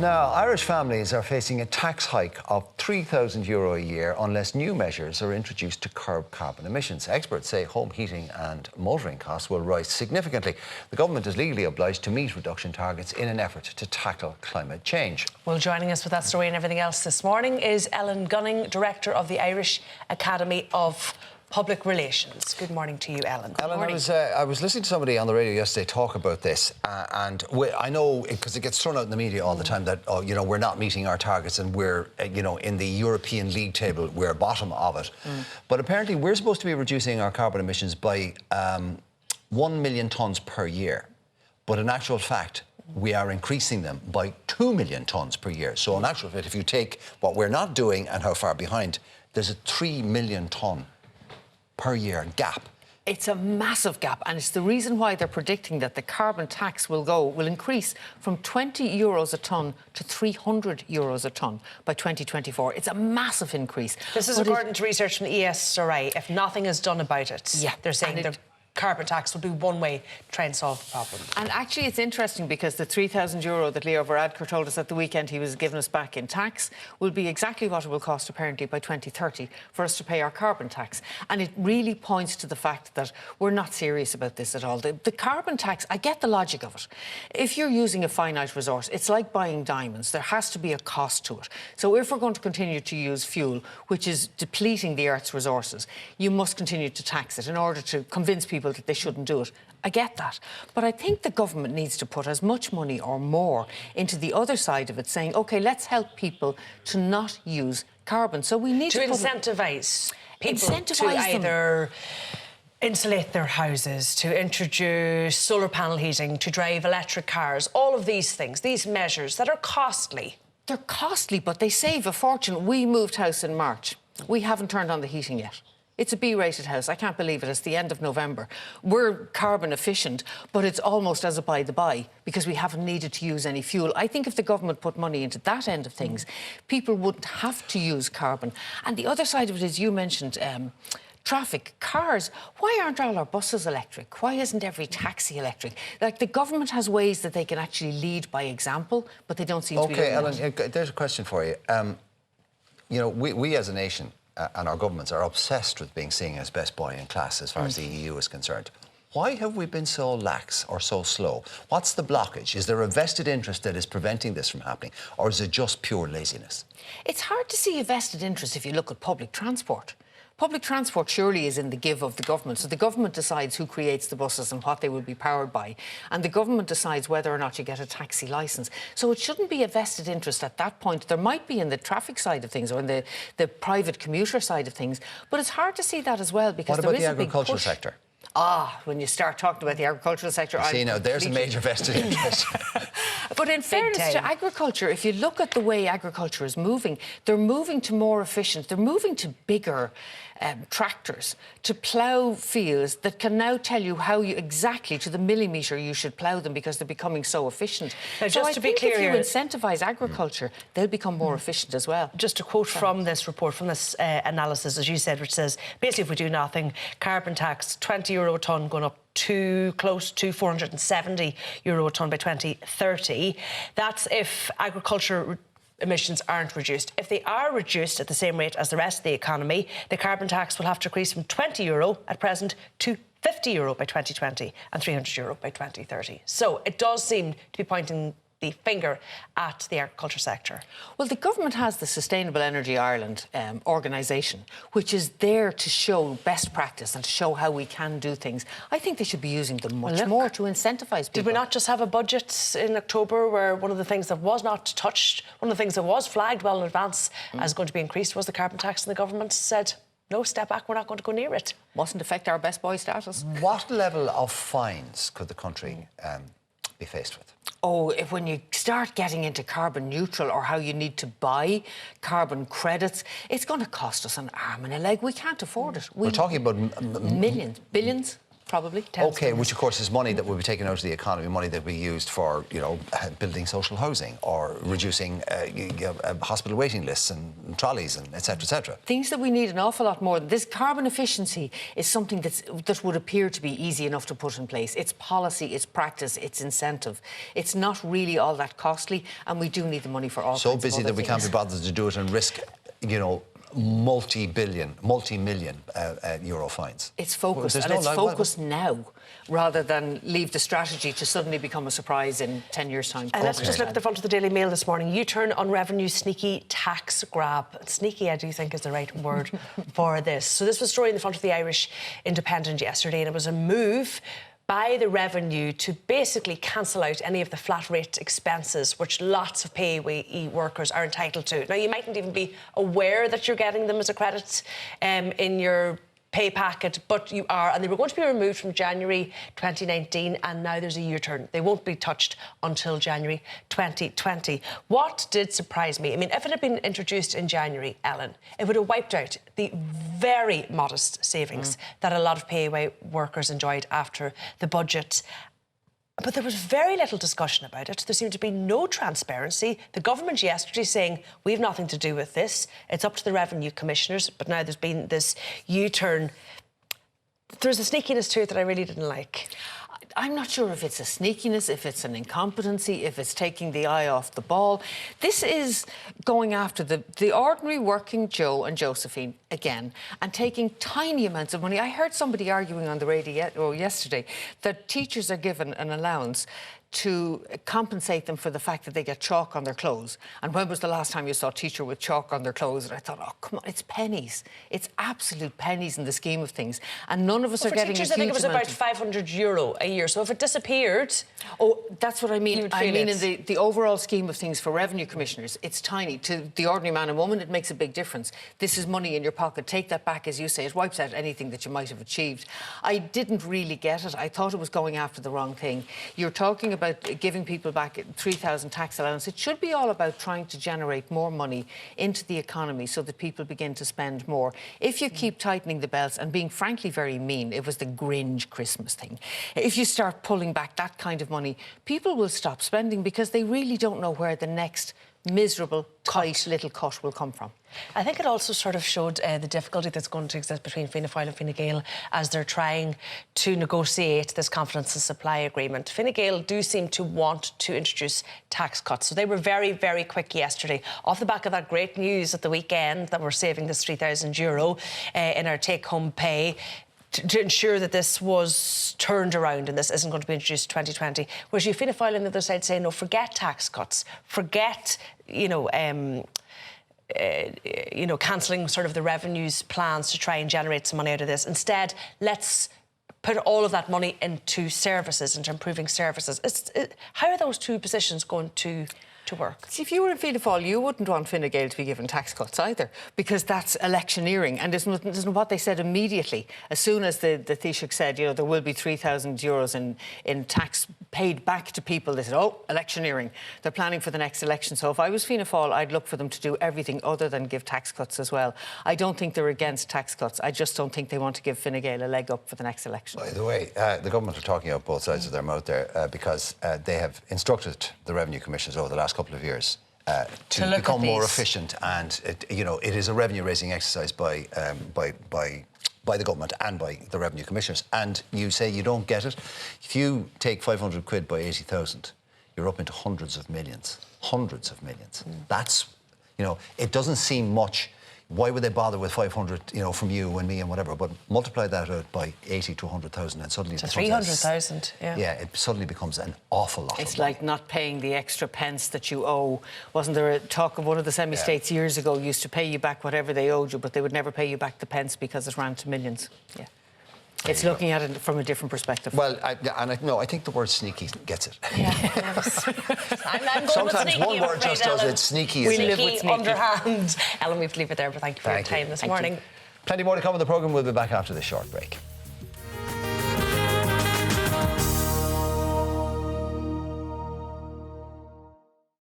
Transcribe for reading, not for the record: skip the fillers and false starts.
Now, Irish families are facing a tax hike of €3,000 a year unless new measures are introduced to curb carbon emissions. Experts say home heating and motoring costs will rise significantly. The government is legally obliged to meet reduction targets in an effort to tackle climate change. Well, joining us with that story and everything else this morning is Ellen Gunning, Director of the Irish Academy of Public Relations. Good morning to you, Ellen. Ellen, I was listening to somebody on the radio yesterday talk about this, and I know, because it gets thrown out in the media all the time, that, we're not meeting our targets and we're, in the European League table, we're bottom of it. But apparently we're supposed to be reducing our carbon emissions by 1 million tonnes per year. But in actual fact, we are increasing them by 2 million tonnes per year. So in actual fact, if you take what we're not doing and how far behind, there's a 3 million tonne per year gap. It's a massive gap, and it's the reason why they're predicting that the carbon tax will increase from €20 a tonne to €300 a tonne by 2024. It's a massive increase. This is according to research from the ESRI. If nothing is done about it, they're saying the carbon tax will be one way to try and solve the problem. And actually it's interesting because the €3,000 that Leo Varadkar told us at the weekend he was giving us back in tax will be exactly what it will cost apparently by 2030 for us to pay our carbon tax. And it really points to the fact that we're not serious about this at all. The carbon tax, I get the logic of it. If you're using a finite resource, it's like buying diamonds. There has to be a cost to it. So if we're going to continue to use fuel, which is depleting the Earth's resources, you must continue to tax it in order to convince people that they shouldn't do it. I get that. But I think the government needs to put as much money or more into the other side of it, saying, OK, let's help people to not use carbon. So we need to incentivise people to either insulate their houses, to introduce solar panel heating, to drive electric cars, all of these things, these measures that are costly. They're costly, but they save a fortune. We moved house in March. We haven't turned on the heating yet. It's a B-rated house. I can't believe it. It's the end of November. We're carbon efficient, but it's almost as a by-the-by because we haven't needed to use any fuel. I think if the government put money into that end of things, people wouldn't have to use carbon. And the other side of it is, you mentioned traffic, cars. Why aren't all our buses electric? Why isn't every taxi electric? Like, the government has ways that they can actually lead by example, but they don't seem to be doing Ellen, there's a question for you. We as a nation and our governments are obsessed with being seen as best boy in class as far as the EU is concerned. Why have we been so lax or so slow? What's the blockage? Is there a vested interest that is preventing this from happening, or is it just pure laziness? It's hard to see a vested interest if you look at public transport. Public transport surely is in the give of the government. So the government decides who creates the buses and what they will be powered by. And the government decides whether or not you get a taxi licence. So it shouldn't be a vested interest at that point. There might be in the traffic side of things or in the private commuter side of things. But it's hard to see that as well because there is a big push. What about the agricultural sector? When you start talking about the agricultural sector... See, now, there's a major vested interest. But in fairness to agriculture, if you look at the way agriculture is moving, they're moving to more efficient, they're moving to bigger tractors to plough fields that can now tell you how exactly to the millimetre you should plough them because they're becoming so efficient. Now, just to be clear, if you incentivise agriculture, they'll become more efficient as well. Just a quote from this report, from this analysis, as you said, which says, basically, if we do nothing, carbon tax, €20 a tonne going up to close to €470 a tonne by 2030. That's if agriculture emissions aren't reduced. If they are reduced at the same rate as the rest of the economy, the carbon tax will have to increase from €20 at present to €50 by 2020 and €300 by 2030. So it does seem to be pointing the finger at the agriculture sector. Well, the government has the Sustainable Energy Ireland organisation, which is there to show best practice and to show how we can do things. I think they should be using them much more to incentivise people. Did we not just have a budget in October where one of the things that was not touched, one of the things that was flagged well in advance as going to be increased was the carbon tax, and the government said, no, step back, we're not going to go near it. Mustn't affect our best boy status. What level of fines could the country be faced with? When you start getting into carbon neutral or how you need to buy carbon credits, it's going to cost us an arm and a leg. We can't afford it. We're talking about millions, billions. probably. Okay, which of course is money that will be taken out of the economy, money that will be used for, building social housing or reducing hospital waiting lists and trolleys and etc. etc. Things that we need an awful lot more. This carbon efficiency is something that would appear to be easy enough to put in place. It's policy, it's practice, it's incentive. It's not really all that costly, and we do need the money for all So kinds of busy other that we can't be things. bothered to do it and risk, multi-million euro fines. It's focused, Well, and it's focused now, rather than leave the strategy to suddenly become a surprise in 10 years' time. And let's just look at the front of the Daily Mail this morning. U-turn on revenue, sneaky tax grab. Sneaky, I do think, is the right word for this. So this was a story in the front of the Irish Independent yesterday, and it was a move by the revenue to basically cancel out any of the flat rate expenses which lots of payee workers are entitled to. Now, you mightn't even be aware that you're getting them as a credit in your pay packet, but you are, and they were going to be removed from January 2019, and now there's a U-turn. They won't be touched until January 2020. What did surprise me, I mean, if it had been introduced in January, Ellen, it would have wiped out the very modest savings that a lot of payee workers enjoyed after the budget. But there was very little discussion about it. There seemed to be no transparency. The government yesterday saying, we have nothing to do with this. It's up to the revenue commissioners. But now there's been this U-turn. There's a sneakiness to it that I really didn't like. I'm not sure if it's a sneakiness, if it's an incompetency, if it's taking the eye off the ball. This is going after the ordinary working Joe and Josephine again and taking tiny amounts of money. I heard somebody arguing on the radio yesterday that teachers are given an allowance to compensate them for the fact that they get chalk on their clothes. And when was the last time you saw a teacher with chalk on their clothes? And I thought, oh, come on, it's pennies. It's absolute pennies in the scheme of things. And none of us are getting a huge teachers, I think it was about amount €500 a year. So if it disappeared... Oh, that's what I mean. You would I feel mean, it. in the overall scheme of things for revenue commissioners, it's tiny. To the ordinary man and woman, it makes a big difference. This is money in your pocket. Take that back, as you say. It wipes out anything that you might have achieved. I didn't really get it. I thought it was going after the wrong thing. You're talking about giving people back 3,000 tax allowance. It should be all about trying to generate more money into the economy so that people begin to spend more. If you keep tightening the belts and being frankly very mean, it was the Grinch Christmas thing. If you start pulling back that kind of money, people will stop spending because they really don't know where the next miserable, tight little cut will come from. I think it also sort of showed the difficulty that's going to exist between Fianna Fáil and Fine Gael as they're trying to negotiate this confidence and supply agreement. Fine Gael do seem to want to introduce tax cuts. So they were very, very quick yesterday. Off the back of that great news at the weekend that we're saving this €3,000 in our take-home pay, to ensure that this was turned around and this isn't going to be introduced in 2020. Whereas you Fianna Fáil on the other side saying, no, forget tax cuts, forget, cancelling sort of the revenues plans to try and generate some money out of this. Instead, let's put all of that money into services, into improving services. How are those two positions going to work? See, if you were in Fianna Fáil, you wouldn't want Fine Gael to be given tax cuts either, because that's electioneering. And isn't what they said immediately, as soon as the Taoiseach said, there will be €3,000 in tax paid back to people, they said, oh, electioneering. They're planning for the next election. So if I was Fianna Fáil, I'd look for them to do everything other than give tax cuts as well. I don't think they're against tax cuts. I just don't think they want to give Fine Gael a leg up for the next election. By the way, the government are talking out both sides of their mouth there because they have instructed the revenue commissioners over the last couple of years to become more efficient, and it is a revenue-raising exercise by the government and by the revenue commissioners. And you say you don't get it. If you take 500 quid by 80,000, you're up into hundreds of millions. That's, it doesn't seem much. Why would they bother with 500, from you and me and whatever? But multiply that out by 80 to 100,000 and suddenly... To 300,000, yeah. Yeah, it suddenly becomes an awful lot. It's like not paying the extra pence that you owe. Wasn't there a talk of one of the semi-states years ago used to pay you back whatever they owed you, but they would never pay you back the pence because it ran to millions? Yeah. It's looking at it from a different perspective. Well, I think the word sneaky gets it. Yeah. I'm Sometimes sneaky, one word just does it. Sneaky is We live with sneaky. Underhand. Ellen, we have to leave it there, but thank you for your time this morning. Plenty more to come on the programme. We'll be back after this short break.